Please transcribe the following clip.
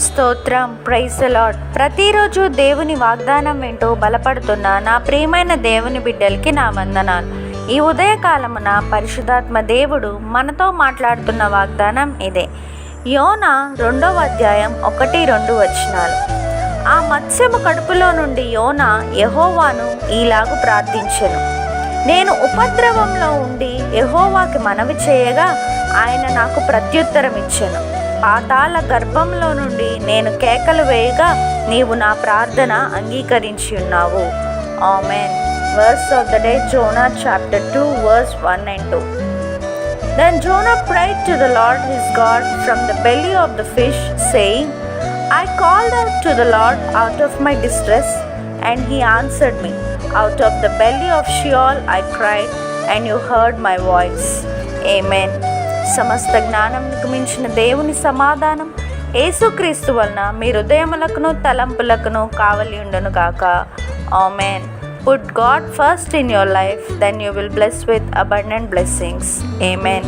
స్తోత్రం. Praise the lord. ప్రతిరోజు దేవుని వాగ్దానం వింటూ బలపడుతున్న నా ప్రియమైన దేవుని బిడ్డలకి నా వందనాలు. ఈ ఉదయకాలమున పరిశుద్ధాత్మ దేవుడు మనతో మాట్లాడుతున్న వాగ్దానం ఇదే. యోనా 2వ అధ్యాయం 1-2 వచనాలు. ఆ మత్స్యము కడుపులో నుండి యోనా యెహోవాను ఈలాగు ప్రార్థించెను. నేను ఉపద్రవంలో ఉండి యెహోవాకి మనవి చేయగా ఆయన నాకు ప్రత్యుత్తరం ఇచ్చెను. పాతాళ గర్భంలో నుండి నేను కేకలు వేయగా నీవు నా ప్రార్థన అంగీకరించి ఉన్నావు. Amen. Verse of the day, Jonah chapter 2 verse 1 and 2. Then Jonah prayed to the Lord his God from the belly of the fish, saying, I called out to the Lord out of my distress, and he answered me. Out of the belly of Sheol I cried, and you heard my voice. Amen. సమస్త జ్ఞానంకు మించిన దేవుని సమాధానం యేసుక్రీస్తు వలన మీ హృదయములకును తలంపులకును కావలి ఉండును గాక. Amen. Put God first in your life, then you will bless with abundant blessings. Amen.